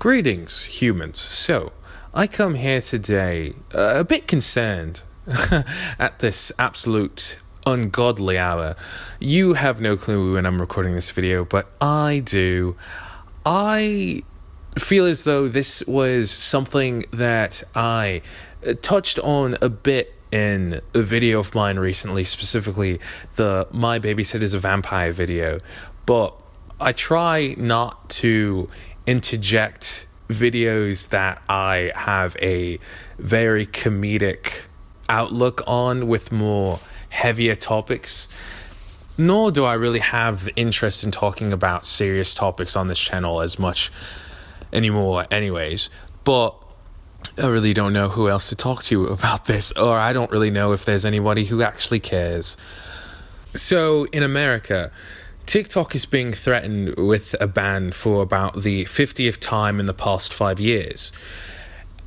Greetings, humans. So, I come here today a bit concerned at this absolute ungodly hour. You have no clue when I'm recording this video, but I do. I feel as though this was something that I touched on a bit in a video of mine recently, specifically the My Babysitter's a Vampire video, but I try not to interject videos that I have a very comedic outlook on with more heavier topics, nor do I really have interest in talking about serious topics on this channel as much anymore anyways, but I really don't know who else to talk to about this, or I don't really know if there's anybody who actually cares. So in America, TikTok is being threatened with a ban for about the 50th time in the past 5 years.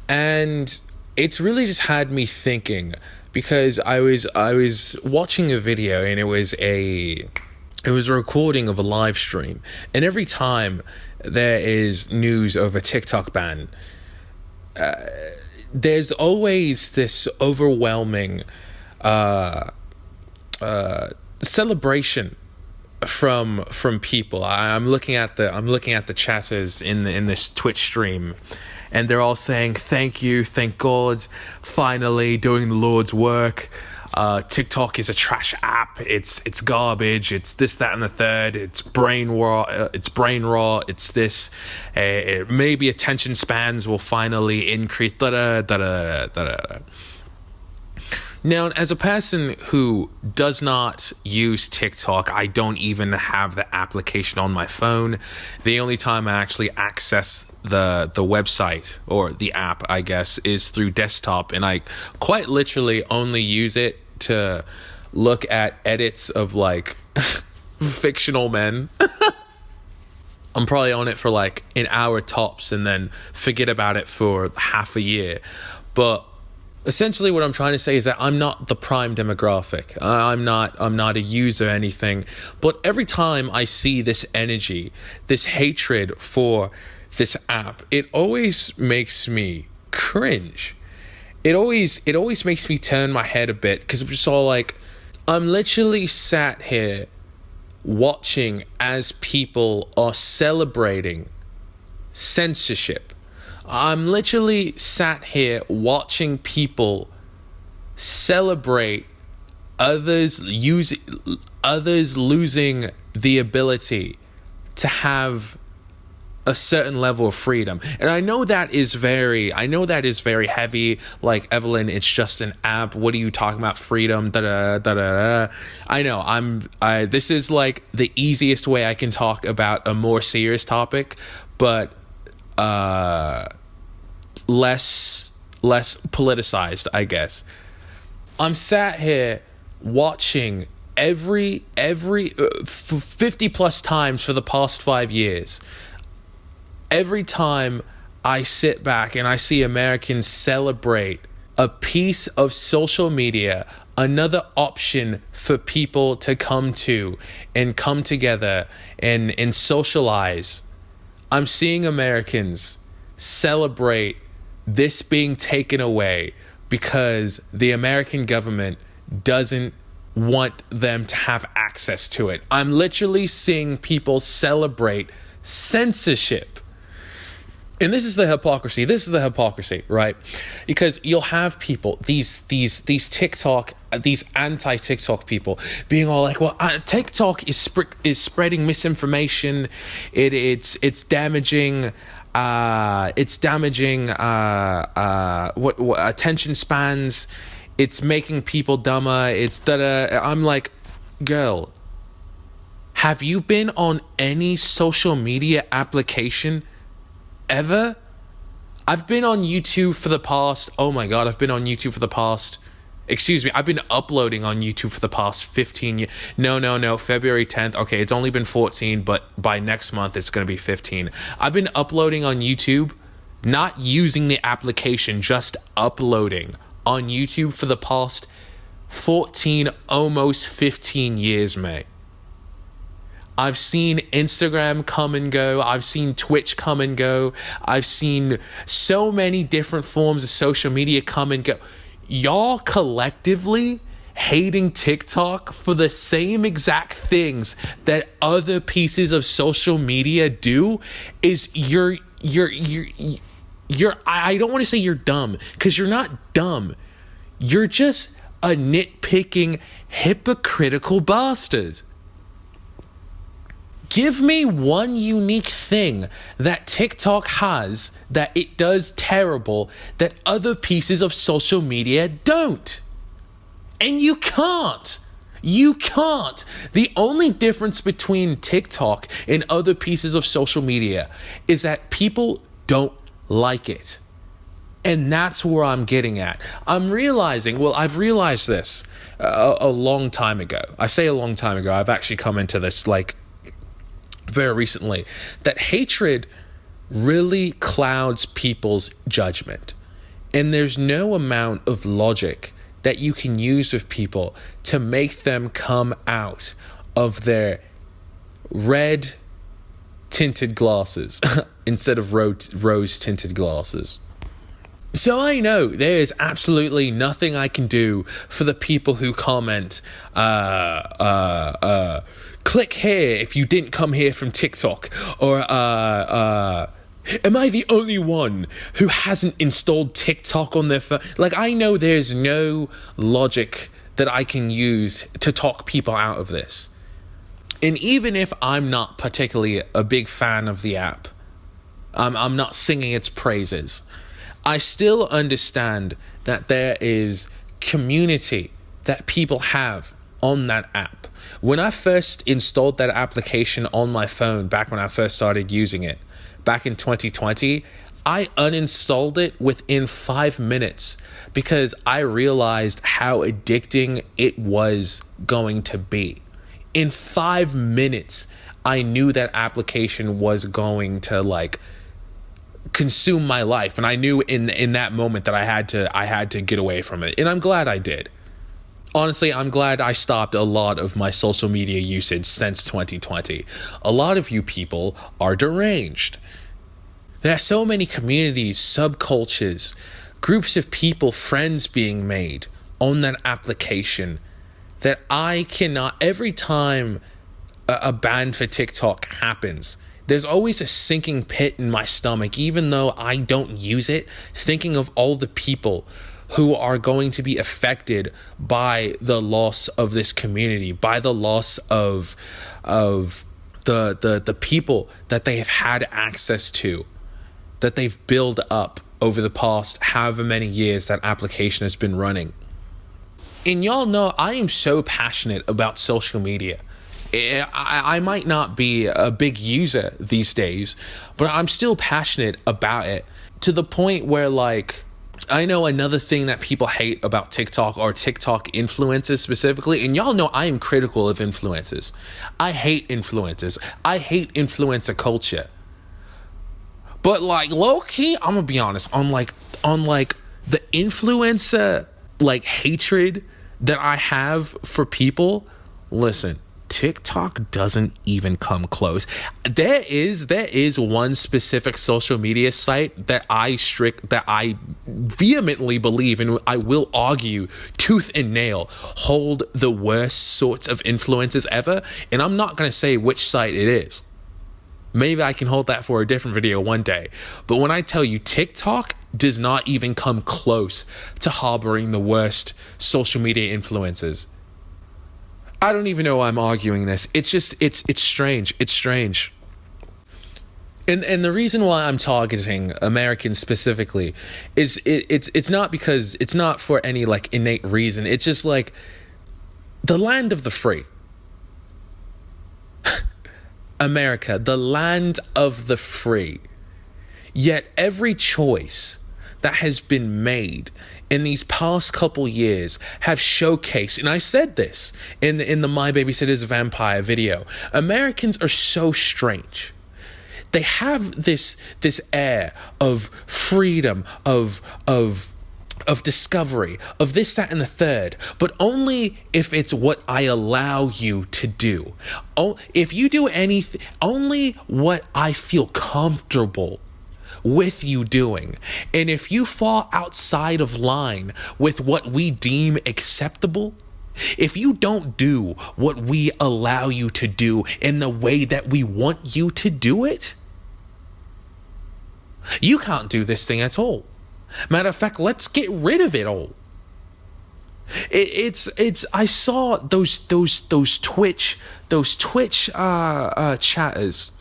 And it's really just had me thinking, because I was watching a video and it was a recording of a live stream, and every time there is news of a TikTok ban, there's always this overwhelming celebration from people. I'm looking at the chatters in this Twitch stream, and they're all saying thank you, thank God, finally doing the Lord's work. TikTok is a trash app. It's garbage. It's this, that, and the third. It's brain rot. It's this. Maybe attention spans will finally increase. Now, as a person who does not use TikTok, I don't even have the application on my phone. The only time I actually access the website, or the app, I guess, is through desktop, and I quite literally only use it to look at edits of like fictional men. I'm probably on it for like an hour tops and then forget about it for half a year. But essentially what I'm trying to say is that I'm not the prime demographic. I'm not a user or anything. But every time I see this energy, this hatred for this app, it always makes me cringe. It always makes me turn my head a bit, because I'm just all like, I'm literally sat here watching as people are celebrating censorship. I'm literally sat here watching people celebrate others losing the ability to have a certain level of freedom. And I know that is very heavy. Like, Evelyn, it's just an app. What are you talking about? Freedom. I know this is like the easiest way I can talk about a more serious topic, but less politicized, I guess. I'm sat here watching every 50 plus times for the past 5 years. Every time I sit back and I see Americans celebrate a piece of social media, another option for people to come to and come together and socialize, I'm seeing Americans celebrate this being taken away because the American government doesn't want them to have access to it. I'm literally seeing people celebrate censorship. And this is the hypocrisy, right? Because you'll have people, these TikTok, these anti-TikTok people being all like, well, TikTok is spreading misinformation. It's damaging what attention spans. It's making people dumber. I'm like, girl, have you been on any social media application ever? I've been on YouTube for the past, I've been uploading on YouTube for the past 15 years. No, February 10th. Okay, it's only been 14, but by next month it's going to be 15. I've been uploading on YouTube, not using the application, just uploading on YouTube for the past 14, almost 15 years, mate. I've seen Instagram come and go. I've seen Twitch come and go. I've seen so many different forms of social media come and go. Y'all collectively hating TikTok for the same exact things that other pieces of social media do is you're I don't want to say you're dumb, because you're not dumb. You're just a nitpicking, hypocritical bastard. Give me one unique thing that TikTok has that it does terrible that other pieces of social media don't. And you can't. You can't. The only difference between TikTok and other pieces of social media is that people don't like it. And that's where I'm getting at. I've realized this a long time ago. I say a long time ago. I've actually come into this very recently, that hatred really clouds people's judgment. And there's no amount of logic that you can use with people to make them come out of their red tinted glasses instead of rose tinted glasses. So I know there is absolutely nothing I can do for the people who comment, click here if you didn't come here from TikTok, or am I the only one who hasn't installed TikTok on their phone? I know there's no logic that I can use to talk people out of this. And even if I'm not particularly a big fan of the app, I'm not singing its praises, I still understand that there is community that people have on that app. When I first installed that application on my phone, back when I first started using it, back in 2020, I uninstalled it within 5 minutes because I realized how addicting it was going to be. In 5 minutes, I knew that application was going to consume my life, and I knew in that moment that I had to get away from it, and I'm glad I did. Honestly, I'm glad I stopped a lot of my social media usage since 2020. A lot of you people are deranged. There are so many communities, subcultures, groups of people, friends being made on that application that I cannot. Every time a ban for TikTok happens, there's always a sinking pit in my stomach, even though I don't use it, thinking of all the people who are going to be affected by the loss of this community, by the loss of the people that they have had access to, that they've built up over the past however many years that application has been running. And y'all know I am so passionate about social media. I might not be a big user these days, but I'm still passionate about it, to the point where I know another thing that people hate about TikTok are TikTok influencers specifically. And y'all know I am critical of influencers. I hate influencers. I hate influencer culture. But low key, I'm gonna be honest, on the influencer hatred that I have for people, listen, TikTok doesn't even come close. There is one specific social media site that I vehemently believe, and I will argue tooth and nail, hold the worst sorts of influences ever. And I'm not going to say which site it is. Maybe I can hold that for a different video one day. But when I tell you TikTok does not even come close to harboring the worst social media influences, I don't even know why I'm arguing this. It's just, it's strange. It's strange. And the reason why I'm targeting Americans specifically is it's not because, it's not for any innate reason. It's just the land of the free. America, the land of the free. Yet every choice that has been made in these past couple years have showcased, and I said this in the My Babysitter's Vampire video, Americans are so strange. They have this air of freedom, of of discovery, of this, that, and the third, but only if it's what I allow you to do. Oh, if you do anything, only what I feel comfortable with you doing. And if you fall outside of line with what we deem acceptable, if you don't do what we allow you to do in the way that we want you to do it, you can't do this thing at all. Matter of fact, let's get rid of it all. It's I saw those Twitch chatters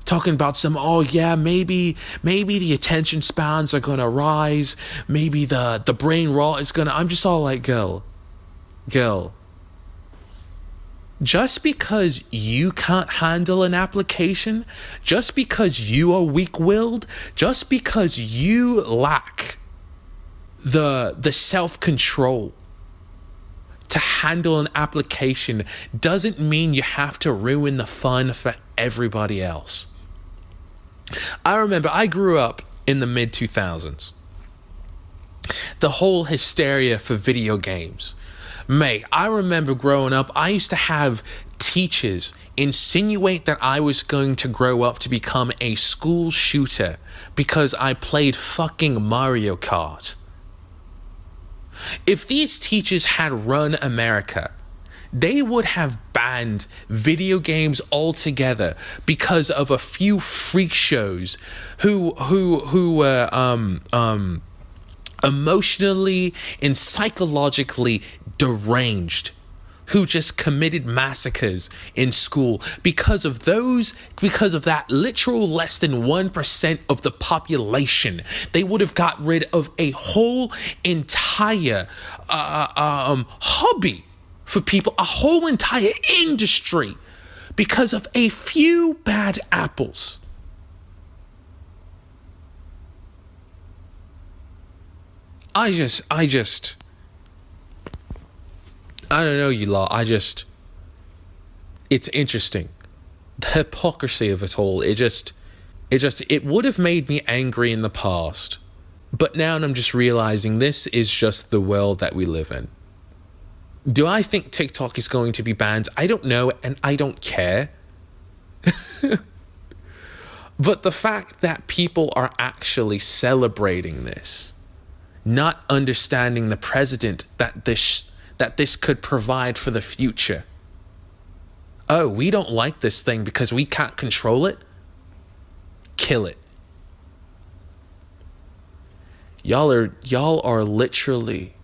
talking about some, oh yeah, maybe the attention spans are gonna rise, maybe the brain rot is gonna. I'm just all like, girl, just because you can't handle an application, just because you are weak-willed, just because you lack the self-control to handle an application, doesn't mean you have to ruin the fun for everybody else. I remember I grew up in the mid-2000s. The whole hysteria for video games. Mate, I remember growing up, I used to have teachers insinuate that I was going to grow up to become a school shooter because I played fucking Mario Kart. If these teachers had run America, they would have banned video games altogether because of a few freak shows who were emotionally and psychologically deranged, who just committed massacres in school because of that literal less than 1% of the population. They would have got rid of a whole entire hobby for people, a whole entire industry, because of a few bad apples. I don't know, you lot. It's interesting. The hypocrisy of it all. It would have made me angry in the past. But now I'm just realizing this is just the world that we live in. Do I think TikTok is going to be banned? I don't know, and I don't care. But the fact that people are actually celebrating this, not understanding the precedent that this could provide for the future. Oh, we don't like this thing because we can't control it? Kill it. Y'all are literally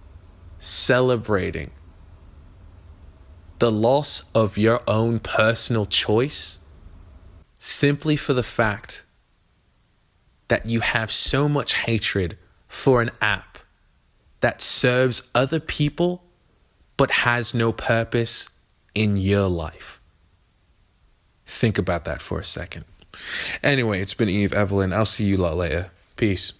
celebrating the loss of your own personal choice simply for the fact that you have so much hatred for an app that serves other people but has no purpose in your life. Think about that for a second. Anyway, it's been Eve Evelyn. I'll see you lot later. Peace.